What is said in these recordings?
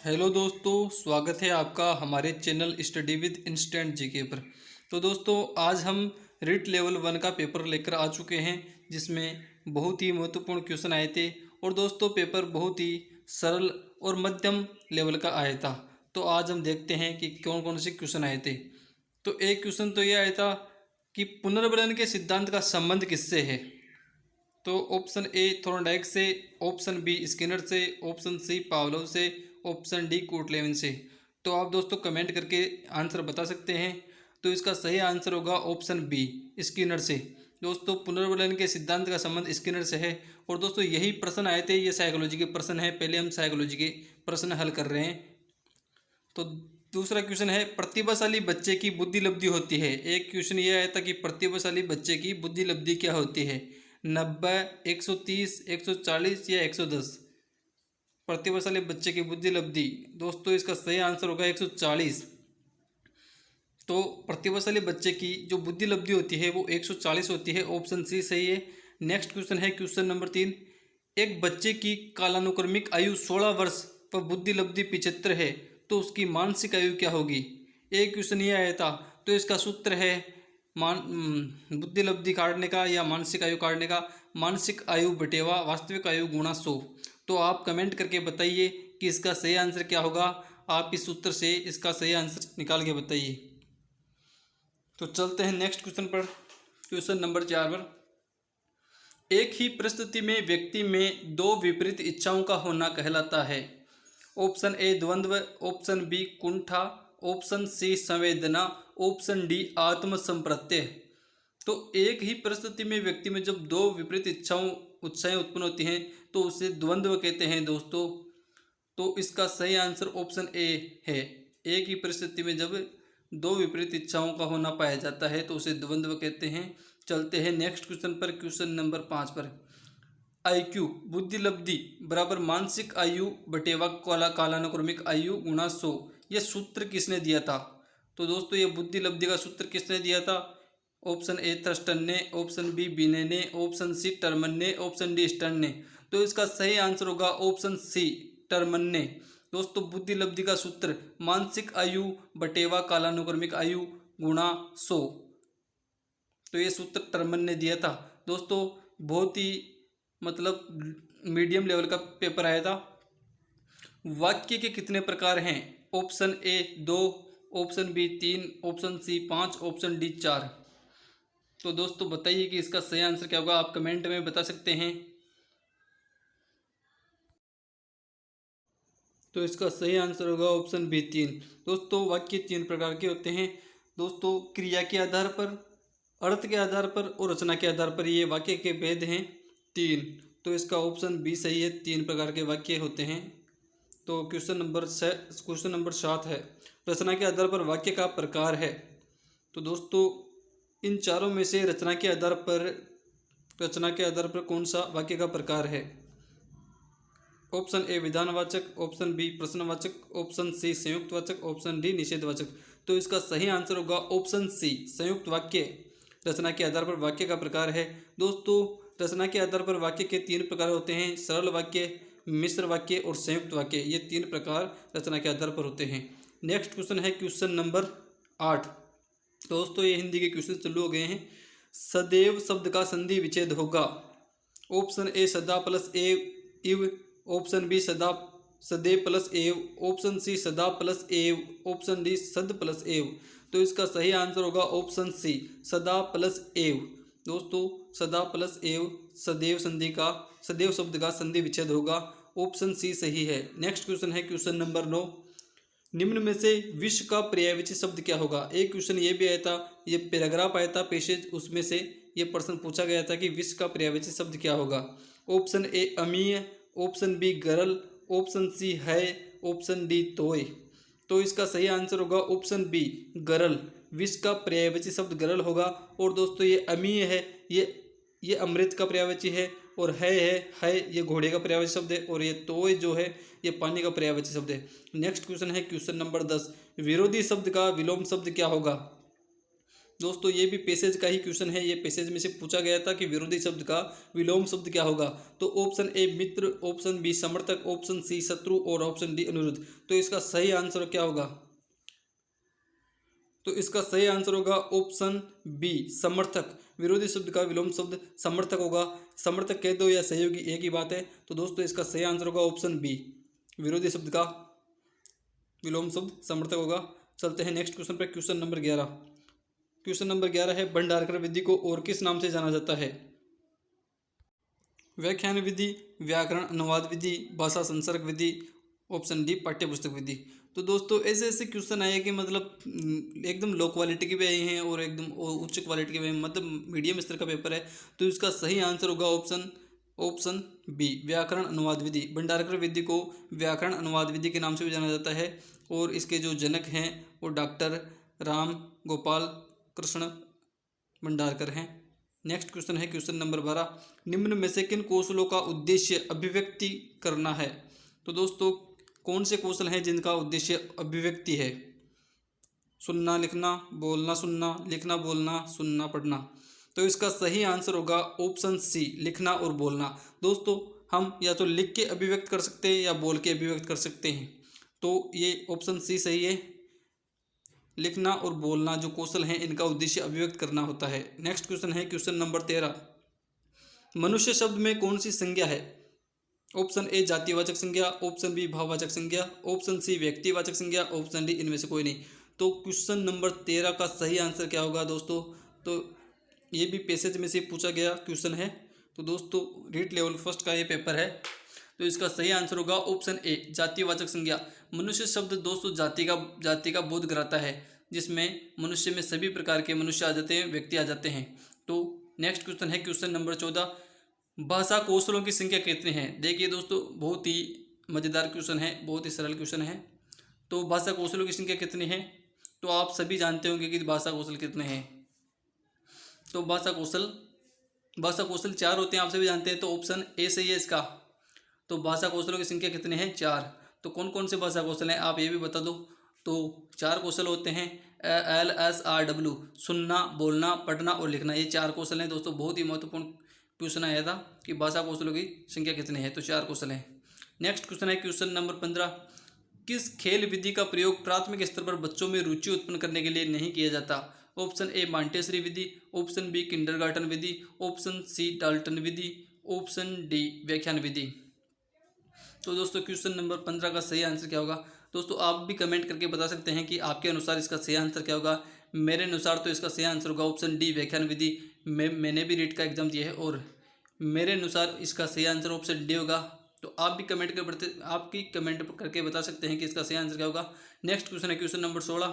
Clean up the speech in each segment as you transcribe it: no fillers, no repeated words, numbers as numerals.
Hello दोस्तों, स्वागत है आपका हमारे channel study with instant GK पर। तो दोस्तों, आज हम रीट लेवल 1 का पेपर लेकर आ चुके हैं, जिसमें बहुत ही महत्वपूर्ण क्वेश्चन आए थे। और दोस्तों, पेपर बहुत ही सरल और मध्यम लेवल का आया था। तो आज हम देखते हैं कि कौन कौन से क्वेश्चन आए थे। तो एक क्वेश्चन तो ये आया था कि पुनर्वलन के सिद्धांत का संबंध किससे है। तो ऑप्शन ए थॉर्नडाइक से, ऑप्शन बी स्किनर से, ऑप्शन सी पावलोव से, ऑप्शन डी कोटलेवन से। तो आप दोस्तों कमेंट करके आंसर बता सकते हैं। तो इसका सही आंसर होगा ऑप्शन बी स्किनर से। दोस्तों, पुनर्वलन के सिद्धांत का संबंध स्किनर से है। और दोस्तों, यही प्रश्न आए थे, ये साइकोलॉजी के प्रश्न है। पहले हम साइकोलॉजी के प्रश्न हल कर रहे हैं। तो दूसरा क्वेश्चन है, प्रतिभाशाली बच्चे की बुद्धि लब्धि होती है। एक क्वेश्चन ये आया था कि प्रतिभाशाली बच्चे की बुद्धि लब्धि क्या होती है, 90, 130, 140 या 110। प्रतिभाशाली बच्चे की बुद्धि लब्धि, दोस्तों इसका सही आंसर होगा 140। तो प्रतिभाशाली बच्चे की जो बुद्धि लब्धि होती है वो 140 होती है। ऑप्शन सी सही है। नेक्स्ट क्वेश्चन है क्वेश्चन नंबर 3। एक बच्चे की कालानुक्रमिक आयु 16 वर्ष व बुद्धि लब्धि 75 है, तो उसकी मानसिक आयु क्या होगी। एक क्वेश्चन ये आया था। तो इसका सूत्र है बुद्धि लब्धि काटने का या मानसिक आयु काटने का, मानसिक आयु बटेवा वास्तविक आयु गुणा 100। तो आप कमेंट करके बताइए कि इसका सही आंसर क्या होगा। आप इस सूत्र से इसका सही आंसर निकाल के बताइए। तो चलते हैं नेक्स्ट क्वेश्चन पर, क्वेश्चन नंबर 4 पर। एक ही परिस्थिति में व्यक्ति में दो विपरीत इच्छाओं का होना कहलाता है। ऑप्शन ए द्वंद्व, ऑप्शन बी कुंठा, ऑप्शन सी संवेदना, ऑप्शन डी आत्मसंप्रत्यय। तो एक ही परिस्थिति में व्यक्ति में जब दो विपरीत इच्छाएं उत्पन्न होती हैं तो उसे द्वंद्व कहते हैं दोस्तों। तो इसका सही आंसर ऑप्शन ए है। एक ही परिस्थिति में जब दो विपरीत इच्छाओं का होना पाया जाता है तो उसे द्वंद्व कहते हैं। चलते हैं नेक्स्ट क्वेश्चन पर, क्वेश्चन नंबर 5 पर। IQ बुद्धि लब्धि बराबर मानसिक आयु बटेवा कालानुक्रमिक आयु गुणा 100। यह सूत्र किसने दिया था। तो दोस्तों, ये बुद्धि लब्धि का सूत्र किसने दिया था। ऑप्शन ए थर्स्टन ने, ऑप्शन बी बिने ने, ऑप्शन सी टर्मन ने, ऑप्शन डी स्टर्न ने। तो इसका सही आंसर होगा ऑप्शन सी टर्मन ने। दोस्तों, बुद्धि लब्धि का सूत्र मानसिक आयु बटेवा कालानुक्रमिक आयु गुणा 100। तो ये सूत्र टर्मन ने दिया था। दोस्तों, बहुत ही मीडियम लेवल का पेपर आया था। वाक्य के कितने प्रकार हैं। Option A 2, option B 3, option C 5, option D 4। तो दोस्तों बताइए कि इसका सही आंसर क्या होगा। आप कमेंट में बता सकते हैं। तो इसका सही आंसर होगा ऑप्शन बी 3। दोस्तों, वाक्य 3 प्रकार के होते हैं। दोस्तों, क्रिया के आधार पर, अर्थ के आधार पर और रचना के आधार पर ये वाक्य के भेद हैं 3। तो इसका ऑप्शन बी सही है। 3 प्रकार के वाक्य होते हैं। तो क्वेश्चन नंबर 7 है, रचना के आधार पर वाक्य का प्रकार है। तो दोस्तों, इन चारों में से रचना के आधार पर कौन सा वाक्य का प्रकार है। ऑप्शन ए विधानवाचक, ऑप्शन बी प्रश्नवाचक, ऑप्शन सी संयुक्तवाचक, ऑप्शन डी निषेधवाचक। तो इसका सही आंसर होगा ऑप्शन सी संयुक्त वाक्य। रचना के आधार पर वाक्य का प्रकार है। दोस्तों, रचना के आधार पर वाक्य के 3 प्रकार होते हैं, सरल वाक्य, मिश्र वाक्य और संयुक्त वाक्य। ये 3 प्रकार रचना के आधार पर होते हैं। नेक्स्ट क्वेश्चन है क्वेश्चन नंबर 8। दोस्तों, ये हिंदी के क्वेश्चन चालू हो गए हैं। सदैव शब्द का संधि विच्छेद होगा। ऑप्शन ए सदा प्लस एव, ऑप्शन बी सदैव प्लस एव, ऑप्शन सी सदा प्लस एव, ऑप्शन डी सद प्लस एव। तो इसका सही आंसर होगा ऑप्शन सी सदा प्लस एव। दोस्तों, सदा प्लस एव सदैव शब्द का संधि विच्छेद होगा। ऑप्शन सी सही है। नेक्स्ट क्वेश्चन है क्वेश्चन नंबर 9। निम्न में से विश्व का पर्यायवाची शब्द क्या होगा। एक क्वेश्चन ये भी आया था, ये पैराग्राफ आया था पेशेज, उसमें से ये प्रश्न पूछा गया था कि विश्व का पर्यायवाची शब्द क्या होगा। ऑप्शन ए अमीय, ऑप्शन बी गरल, ऑप्शन सी है, ऑप्शन डी तोय। तो इसका सही आंसर होगा ऑप्शन बी गरल। विश्व का पर्यायवाची शब्द गरल होगा। और दोस्तों, ये अमीय है, ये अमृत का पर्यायवाची है। और है ये घोड़े का पर्यायवाची शब्द है। और ये तोय जो है ये पानी का पर्यायवाची शब्द है। नेक्स्ट क्वेश्चन है क्वेश्चन नंबर 10। विरोधी शब्द का विलोम शब्द क्या होगा। दोस्तों ये भी पैसेज का ही क्वेश्चन है। ये पैसेज में से पूछा गया था कि विरोधी शब्द का विलोम शब्द क्या होगा। तो ऑप्शन ए मित्र, ऑप्शन बी समर्थक, ऑप्शन सी शत्रु और ऑप्शन डी अनुरुद्ध। तो इसका सही आंसर क्या होगा? तो इसका सही आंसर होगा ऑप्शन बी समर्थक। विरोधी शब्द का विलोम शब्द समर्थक होगा। समर्थक कह दो या सहयोगी एक ही बात है। तो दोस्तों इसका सही आंसर होगा ऑप्शन बी, विरोधी शब्द का विलोम शब्द समर्थक होगा। चलते हैं नेक्स्ट क्वेश्चन पर। Question number 11। क्वेश्चन नंबर 11 है, भंडारकर विधि को और किस नाम से जाना जाता है? व्याख्यान विधि, व्याकरण अनुवाद विधि, भाषा संसर्ग विधि, ऑप्शन डी पाठ्य पुस्तक विधि। तो दोस्तों ऐसे ऐसे क्वेश्चन आए कि मतलब एकदम लो क्वालिटी के भी आए हैं और एकदम उच्च क्वालिटी के भी, मतलब मीडियम स्तर का पेपर है। तो इसका सही आंसर होगा ऑप्शन बी व्याकरण अनुवाद विधि। भंडारकर विधि को व्याकरण अनुवाद विधि के नाम से भी जाना जाता है और इसके जो जनक हैं वो डॉक्टर राम गोपाल कृष्ण भंडारकर हैं। नेक्स्ट क्वेश्चन है क्वेश्चन नंबर 12। निम्न में से किन कौशलों का उद्देश्य अभिव्यक्ति करना है? तो दोस्तों कौन से कौशल हैं जिनका उद्देश्य अभिव्यक्ति है? सुनना लिखना, बोलना सुनना, लिखना बोलना, सुनना पढ़ना। तो इसका सही आंसर होगा ऑप्शन सी लिखना और बोलना। दोस्तों हम या तो लिख के अभिव्यक्त कर सकते हैं या बोल के अभिव्यक्त कर सकते हैं। तो ये ऑप्शन सी सही है। लिखना और बोलना जो कौशल हैं इनका उद्देश्य अभिव्यक्त करना होता है। नेक्स्ट क्वेश्चन है क्वेश्चन नंबर 13। मनुष्य शब्द में कौन सी संज्ञा है? ऑप्शन ए जातिवाचक संज्ञा, ऑप्शन बी भाववाचक संज्ञा, ऑप्शन सी व्यक्तिवाचक संज्ञा, ऑप्शन डी इनमें से कोई नहीं। तो क्वेश्चन नंबर 13 का सही आंसर क्या होगा दोस्तों? तो ये भी पैसेज में से पूछा गया क्वेश्चन है। तो दोस्तों रीट लेवल फर्स्ट का ये पेपर है। तो इसका सही आंसर होगा ऑप्शन ए जातिवाचक संज्ञा। मनुष्य शब्द दोस्तों जाति का बोध कराता है, जिसमें मनुष्य में सभी प्रकार के मनुष्य आ जाते हैं, व्यक्ति आ जाते हैं। तो नेक्स्ट क्वेश्चन है क्वेश्चन नंबर 14। भाषा कौशलों की संख्या कितनी है? देखिए दोस्तों बहुत ही मज़ेदार क्वेश्चन है, बहुत ही सरल क्वेश्चन है। तो भाषा कौशलों की संख्या कितनी है? तो आप सभी जानते होंगे कि भाषा कौशल कितने हैं। तो भाषा कौशल 4 होते हैं, आप सभी जानते हैं। तो ऑप्शन ए सही है इसका। तो भाषा कौशलों की संख्या कितनी है? 4। तो कौन कौन से भाषा कौशल हैं आप ये भी बता दो। तो 4 कौशल होते हैं LSRW, सुनना, बोलना, पढ़ना और लिखना। ये 4 कौशल हैं दोस्तों। बहुत ही महत्वपूर्ण क्वेश्चन आया था कि भाषा कौशलों की संख्या कितनी है। तो 4 कौशल हैं। नेक्स्ट क्वेश्चन है क्वेश्चन नंबर 15। किस खेल विधि का प्रयोग प्राथमिक स्तर पर बच्चों में रुचि उत्पन्न करने के लिए नहीं किया जाता? ऑप्शन ए मांटेसरी विधि, ऑप्शन बी किंडरगार्टन विधि, ऑप्शन सी डाल्टन विधि, ऑप्शन डी व्याख्यान विधि। तो दोस्तों क्वेश्चन नंबर 15 का सही आंसर क्या होगा? दोस्तों आप भी कमेंट करके बता सकते हैं कि आपके अनुसार इसका सही आंसर क्या होगा। मेरे अनुसार तो इसका सही आंसर होगा ऑप्शन डी व्याख्यान विधि। मैंने भी रीट का एग्जाम दिया है और मेरे अनुसार इसका सही आंसर ऑप्शन डी होगा। तो आप भी कमेंट करके बता सकते हैं कि इसका सही आंसर क्या होगा। नेक्स्ट क्वेश्चन है क्वेश्चन नंबर 16।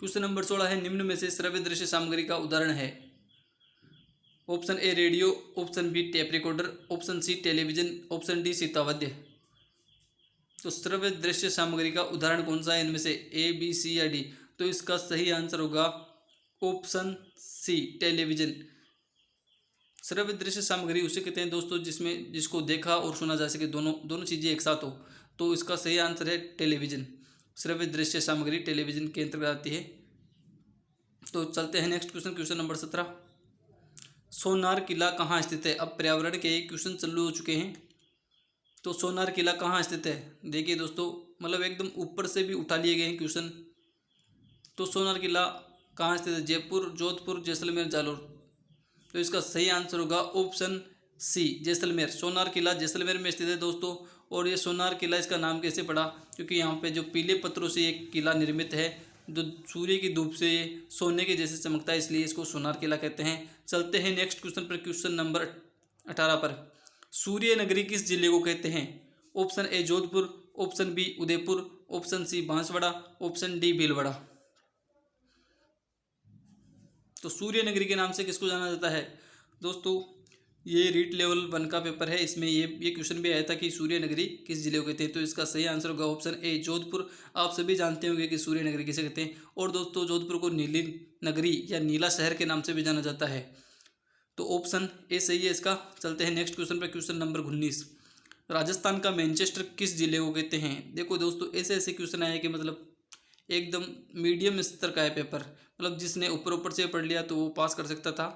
क्वेश्चन नंबर 16 है, निम्न में से श्रव्य दृश्य सामग्री का उदाहरण है। Option A radio, option B tape recorder, option C television, option D सीतावाद्य। तो श्रव्य दृश्य सामग्री का उदाहरण कौन सा है इनमें से? ए बी सी या डी? तो इसका सही आंसर होगा ऑप्शन सी टेलीविजन। श्रव्य दृश्य सामग्री उसे कहते हैं दोस्तों जिसको देखा और सुना जा सके, दोनों चीज़ें एक साथ हो। तो इसका सही आंसर है टेलीविजन। श्रव्य दृश्य सामग्री टेलीविजन के अंतर्गत आती है। तो चलते हैं नेक्स्ट क्वेश्चन, क्वेश्चन नंबर 17। सोनार किला कहाँ स्थित है? अब पर्यावरण के क्वेश्चन चालू हो चुके हैं। तो सोनार किला कहाँ स्थित है? देखिए दोस्तों मतलब एकदम ऊपर से भी उठा लिए गए हैं क्वेश्चन। तो सोनार किला कहाँ स्थित है? जयपुर, जोधपुर, जैसलमेर, जालोर। तो इसका सही आंसर होगा ऑप्शन सी जैसलमेर। सोनार किला जैसलमेर में स्थित है दोस्तों। और ये सोनार किला इसका नाम कैसे पड़ा? क्योंकि यहाँ पे जो पीले पत्थरों से एक किला निर्मित है, जो सूर्य की धूप से सोने के जैसे चमकता है, इसलिए इसको सोनार किला कहते हैं। चलते हैं नेक्स्ट क्वेश्चन पर, क्वेश्चन नंबर 18 पर। सूर्य नगरी किस जिले को कहते हैं? Option A Jodhpur, option B Udaipur, option C Banswara, option D Bhilwara. तो सूर्य नगरी के नाम से किसको जाना जाता है? दोस्तों ये रीट लेवल 1 का पेपर है, इसमें ये क्वेश्चन भी आया था कि सूर्य नगरी किस जिले को कहते हैं। तो इसका सही आंसर होगा ऑप्शन ए जोधपुर। आप सभी जानते होंगे कि सूर्य नगरी किसे कहते हैं। और दोस्तों जोधपुर को नीली नगरी या नीला शहर के नाम से भी जाना जाता है। तो ऑप्शन ए सही है इसका। चलते हैं नेक्स्ट क्वेश्चन पर, क्वेश्चन नंबर 19। राजस्थान का मैनचेस्टर किस जिले को कहते हैं? देखो दोस्तों ऐसे ऐसे क्वेश्चन आए कि मतलब एकदम मीडियम स्तर का है पेपर, मतलब जिसने ऊपर ऊपर से पढ़ लिया तो वो पास कर सकता था।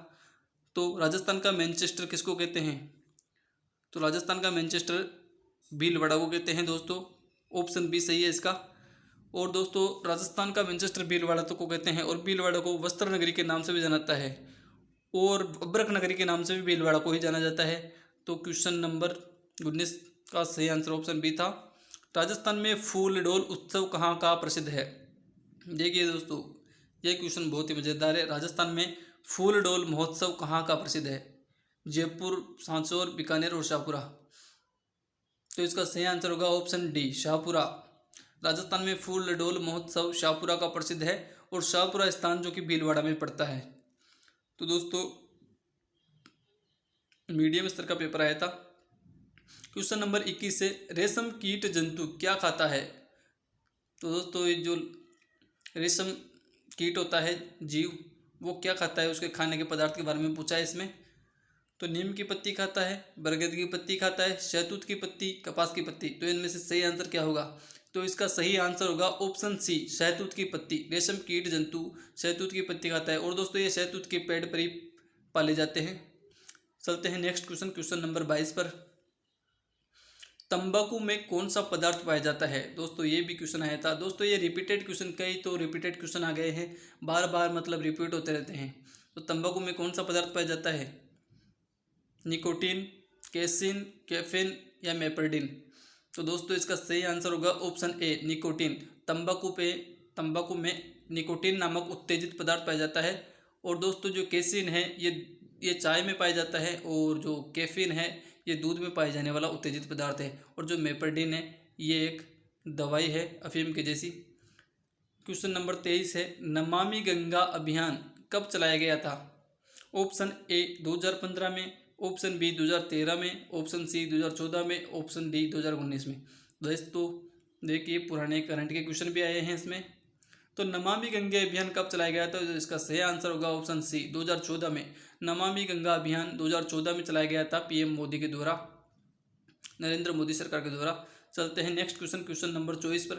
तो राजस्थान का मैनचेस्टर किसको कहते हैं? तो राजस्थान का मैनचेस्टर भीलवाड़ा को कहते हैं दोस्तों। ऑप्शन बी सही है इसका। और दोस्तों राजस्थान का मैनचेस्टर भीलवाड़ा तो को कहते हैं, और भीलवाड़ा को वस्त्र नगरी के नाम से भी जाना जाता है, और अब्रक नगरी के नाम से भी भीलवाड़ा को ही जाना जाता है। तो क्वेश्चन नंबर 19 का सही आंसर ऑप्शन बी था। राजस्थान में फूलडोल उत्सव कहाँ का प्रसिद्ध है? देखिए दोस्तों, ये क्वेश्चन बहुत ही मज़ेदार है। राजस्थान में फूलडोल महोत्सव कहाँ का प्रसिद्ध है? जयपुर, सांचौर, बीकानेर और शाहपुरा। तो इसका सही आंसर होगा ऑप्शन डी, शाहपुरा। राजस्थान में फूलडोल महोत्सव शाहपुरा का प्रसिद्ध है, और शाहपुरा स्थान जो कि भीलवाड़ा में पड़ता है। तो दोस्तों मीडियम स्तर का पेपर आया था। क्वेश्चन नंबर 21 से रेशम कीट जंतु क्या खाता है? तो दोस्तों ये जो रेशम कीट होता है जीव, वो क्या खाता है, उसके खाने के पदार्थ के बारे में पूछा है इसमें। तो नीम की पत्ती खाता है, बरगद की पत्ती खाता है, शहतूत की पत्ती, कपास की पत्ती। तो इनमें से सही आंसर क्या होगा? तो इसका सही आंसर होगा ऑप्शन सी, शहतूत की पत्ती। रेशम कीट जंतु शहतूत की पत्ती खाता है, और दोस्तों ये शहतूत के पेड़ पर ही पाले जाते हैं। चलते हैं नेक्स्ट क्वेश्चन, क्वेश्चन नंबर 22 पर। तंबाकू में कौन सा पदार्थ पाया जाता है? दोस्तों ये भी क्वेश्चन आया था। दोस्तों ये रिपीटेड क्वेश्चन, कई तो रिपीटेड क्वेश्चन आ गए हैं, बार बार मतलब रिपीट होते रहते हैं। तो तंबाकू में कौन सा पदार्थ पाया जाता है? निकोटीन, केसिन, कैफीन या मेपर्डिन। तो दोस्तों इसका सही आंसर होगा ऑप्शन ए, निकोटीन। तंबाकू में निकोटीन नामक उत्तेजित पदार्थ पाया जाता है। और दोस्तों जो केसिन है ये चाय में पाया जाता है, और जो कैफीन है ये दूध में पाए जाने वाला उत्तेजित पदार्थ है, और जो मेपर्डिन है ये एक दवाई है अफीम के जैसी। क्वेश्चन नंबर 23 है, नमामि गंगा अभियान कब चलाया गया था? ऑप्शन ए 2015 में, ऑप्शन बी 2013 में, ऑप्शन सी 2014 में, ऑप्शन डी 2019 में। दोस्तों देखिए पुराने करंट के क्वेश्चन भी आए हैं इसमें। तो नमामि गंगा अभियान कब चलाया गया था? तो इसका सही आंसर होगा ऑप्शन सी, 2014 में। नमामि गंगा अभियान 2014 में चलाया गया था पीएम मोदी के द्वारा, नरेंद्र मोदी सरकार के द्वारा। चलते हैं नेक्स्ट क्वेश्चन, क्वेश्चन नंबर 24 पर।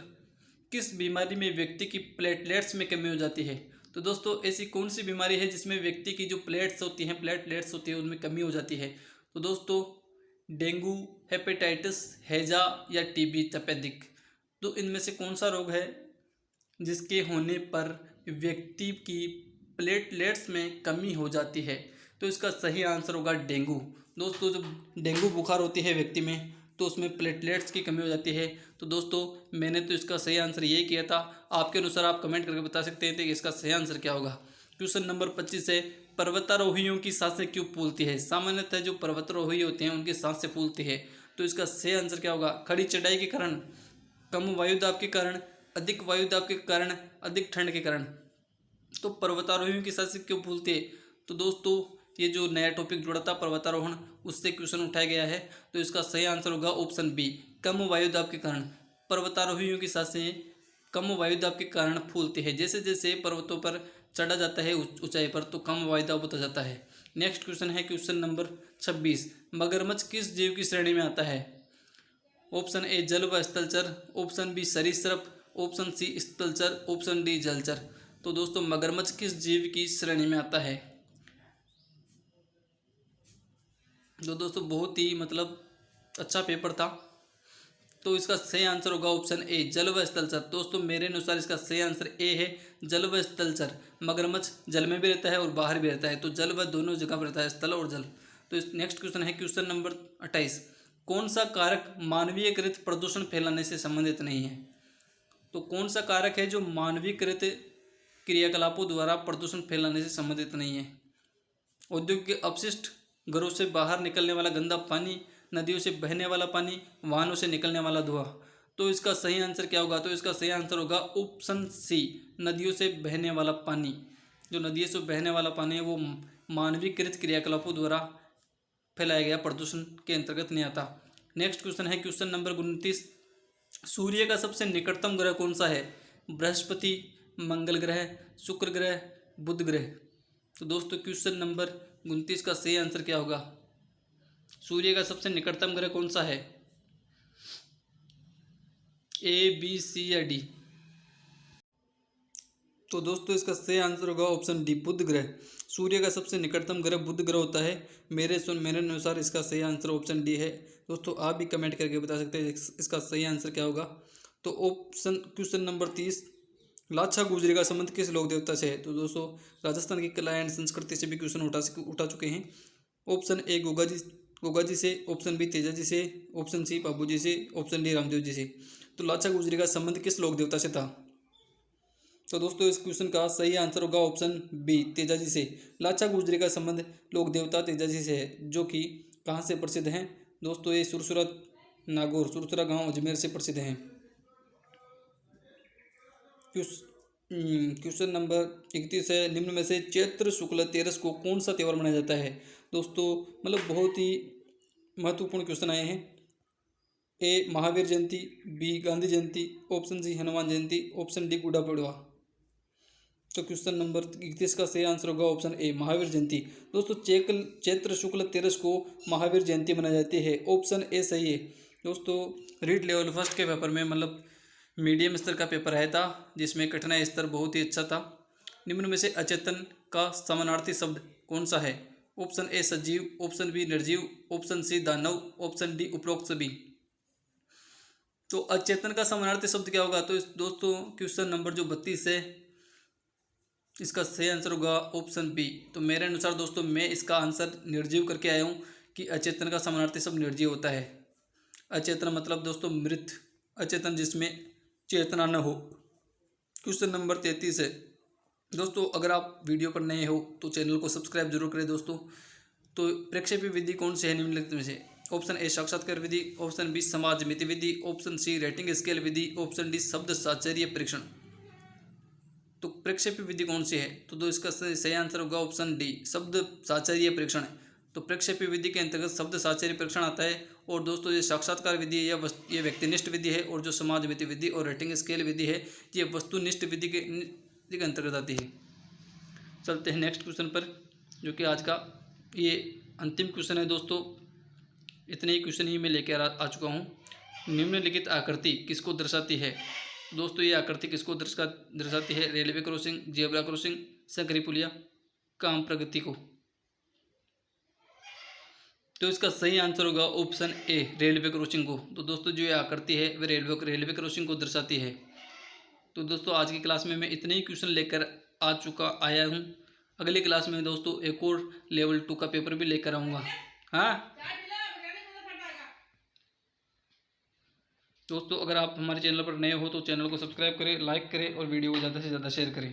किस बीमारी में व्यक्ति की प्लेटलेट्स में कमी हो जाती है? तो दोस्तों ऐसी कौन सी बीमारी है जिसमें व्यक्ति की जो प्लेट्लेट्स होती है उनमें कमी हो जाती है? तो दोस्तों डेंगू, हेपेटाइटिस, हैजा या टीबी तपेदिक। तो इनमें से कौन सा रोग है जिसके होने पर व्यक्ति की प्लेटलेट्स में कमी हो जाती है? तो इसका सही आंसर होगा डेंगू। दोस्तों जब डेंगू बुखार होती है व्यक्ति में तो उसमें प्लेटलेट्स की कमी हो जाती है। तो दोस्तों मैंने तो इसका सही आंसर यही किया था, आपके अनुसार आप कमेंट करके बता सकते हैं कि इसका सही आंसर क्या होगा। क्वेश्चन नंबर 25 है, पर्वतारोहियों की सांसें क्यों फूलती है? सामान्यतः जो पर्वतारोही होते हैं उनकी सांसें फूलती है। तो इसका सही आंसर क्या होगा? खड़ी चढ़ाई के कारण, कम वायु दाब के कारण, अधिक वायु दाब के कारण, अधिक ठंड के कारण। तो पर्वतारोहियों की सांसें क्यों फूलती है? तो दोस्तों ये जो नया टॉपिक जुड़ा था पर्वतारोहण, उससे क्वेश्चन उठाया गया है। तो इसका सही आंसर होगा ऑप्शन बी, कम वायु दाब के कारण। पर्वतारोहियों की सांसें कम वायु दाब के कारण फूलती है। जैसे जैसे पर्वतों पर चढ़ा जाता है ऊंचाई पर तो कम वायु दाब होता जाता है। नेक्स्ट क्वेश्चन है क्वेश्चन नंबर 26, मगरमच्छ किस जीव की श्रेणी में आता है? ऑप्शन ए जल व स्थलचर, ऑप्शन बी सरीसृप, ऑप्शन सी स्थलचर, ऑप्शन डी जलचर। तो दोस्तों मगरमच्छ किस जीव की श्रेणी में आता है? जो दोस्तों बहुत ही मतलब अच्छा पेपर था। तो इसका सही आंसर होगा ऑप्शन ए जल व स्थलचर। दोस्तों मेरे अनुसार इसका सही आंसर ए है जल व स्थलचर। मगरमच्छ जल में भी रहता है और बाहर भी रहता है, तो जल व दोनों जगह पर रहता है, स्थल और जल। तो इस नेक्स्ट क्वेश्चन है क्वेश्चन नंबर 28, कौन सा कारक मानवीयकृत प्रदूषण फैलाने से संबंधित नहीं है? तो कौन सा कारक है जो मानवीयकृत क्रियाकलापों द्वारा प्रदूषण फैलाने से संबंधित नहीं है? औद्योगिक अपशिष्ट, घरों से बाहर निकलने वाला गंदा पानी, नदियों से बहने वाला पानी, वाहनों से निकलने वाला धुआं। तो इसका सही आंसर क्या होगा? तो इसका सही आंसर होगा ऑप्शन सी, नदियों से बहने वाला पानी। जो नदियों से बहने वाला पानी है वो मानवीकृत क्रियाकलापों द्वारा फैलाया गया प्रदूषण के अंतर्गत नहीं आता। नेक्स्ट क्वेश्चन है क्वेश्चन नंबर 29, सूर्य का सबसे निकटतम ग्रह कौन सा है? बृहस्पति, मंगल ग्रह, शुक्र ग्रह, बुध ग्रह। तो दोस्तों क्वेश्चन नंबर 29 का सही आंसर क्या होगा? सूर्य का सबसे निकटतम ग्रह कौन सा है? ए, बी, सी या डी? तो दोस्तों इसका सही आंसर होगा ऑप्शन डी, बुध ग्रह। सूर्य का सबसे निकटतम ग्रह बुध ग्रह होता है। मेरे अनुसार इसका सही आंसर ऑप्शन डी है। दोस्तों आप भी कमेंट करके बता सकते हैं इसका सही आंसर क्या होगा। तो ऑप्शन क्वेश्चन नंबर 30, लाछा गुजरी का संबंध किस लोक देवता से है। तो दोस्तों राजस्थान की कला एंड संस्कृति से भी क्वेश्चन उठा चुके हैं। ऑप्शन ए गोगा जी से, ऑप्शन बी तेजा जी से, ऑप्शन सी बाबू जी से, ऑप्शन डी रामदेव जी से। तो लाछा गुजरी का संबंध किस लोक देवता से था। तो दोस्तों इस क्वेश्चन का सही आंसर होगा ऑप्शन बी, तेजा जी से। लाछा गुजरी का संबंध लोक देवता तेजा जी से है, जो कि कहाँ से प्रसिद्ध हैं। दोस्तों ये सुरसुरा नागौर, सुरसुरा गांव अजमेर से प्रसिद्ध हैं। क्वेश्चन नंबर 31 है, निम्न में से चैत्र शुक्ल तेरस को कौन सा त्यौहार मनाया जाता है। दोस्तों मतलब बहुत ही महत्वपूर्ण क्वेश्चन आए हैं। ए महावीर जयंती, बी गांधी जयंती, option C Hanuman Jayanti, option D गुड़ा पड़वा। तो क्वेश्चन नंबर 31 का सही आंसर होगा ऑप्शन ए, महावीर जयंती। दोस्तों चैत्र शुक्ल तेरस को महावीर जयंती मनाई जाती है, ऑप्शन ए सही है। दोस्तों रीड लेवल फर्स्ट के पेपर में मतलब मीडियम स्तर का पेपर आया था, जिसमें कठिनाई स्तर बहुत ही अच्छा था। निम्न में से अचेतन का समानार्थी शब्द कौन सा है। ऑप्शन ए सजीव, ऑप्शन बी निर्जीव, ऑप्शन सी दानव, ऑप्शन डी उपरोक्त सभी। तो अचेतन का समानार्थी शब्द क्या होगा। तो दोस्तों क्वेश्चन नंबर जो 32 है, इसका सही आंसर होगा ऑप्शन बी। तो मेरे अनुसार दोस्तों मैं इसका आंसर निर्जीव करके आया हूँ कि अचेतन का समानार्थी शब्द निर्जीव होता है। अचेतन मतलब दोस्तों मृत, अचेतन जिसमें चेतना न हो। क्वेश्चन नंबर 33 है। दोस्तों अगर आप वीडियो पर नए हो तो चैनल को सब्सक्राइब जरूर करें दोस्तों। तो प्रक्षेपी विधि कौन सी है निम्नलिखित में से। ऑप्शन ए साक्षात्कार विधि, ऑप्शन बी समाज मिति विधि, ऑप्शन सी रेटिंग स्केल विधि, ऑप्शन डी शब्द साचर्य परीक्षण। तो प्रक्षेपी विधि कौन सी है। तो इसका सही आंसर होगा ऑप्शन डी, शब्द साचर्य परीक्षण। तो प्रक्षेपी विधि के अंतर्गत शब्द साचर्य परीक्षण आता है। और दोस्तों ये साक्षात्कार विधि है, ये व्यक्तिनिष्ठ विधि है। और जो समाज मिति विधि और रेटिंग स्केल विधि है, ये वस्तुनिष्ठ विधि के अंतर्गत आती है। चलते हैं नेक्स्ट क्वेश्चन पर, जो कि आज का ये अंतिम क्वेश्चन है दोस्तों। इतने ही क्वेश्चन ही मैं लेकर आ चुका हूँ। निम्नलिखित आकृति किसको दर्शाती है। दोस्तों ये आकृति किसको दर्शाती है। रेलवे क्रॉसिंग, जेब्रा क्रॉसिंग, संकरी पुलिया, काम प्रगति को। तो इसका सही आंसर होगा ऑप्शन ए, रेलवे क्रॉसिंग को। तो दोस्तों जो ये आकृति है वह रेलवे क्रॉसिंग को दर्शाती है। तो दोस्तों आज की क्लास में मैं इतने ही क्वेश्चन लेकर आया हूँ। अगली क्लास में दोस्तों एक और लेवल 2 का पेपर भी लेकर आऊँगा। हाँ दोस्तों अगर आप हमारे चैनल पर नए हो तो चैनल को सब्सक्राइब करें, लाइक करें और वीडियो को ज़्यादा से ज़्यादा शेयर करें।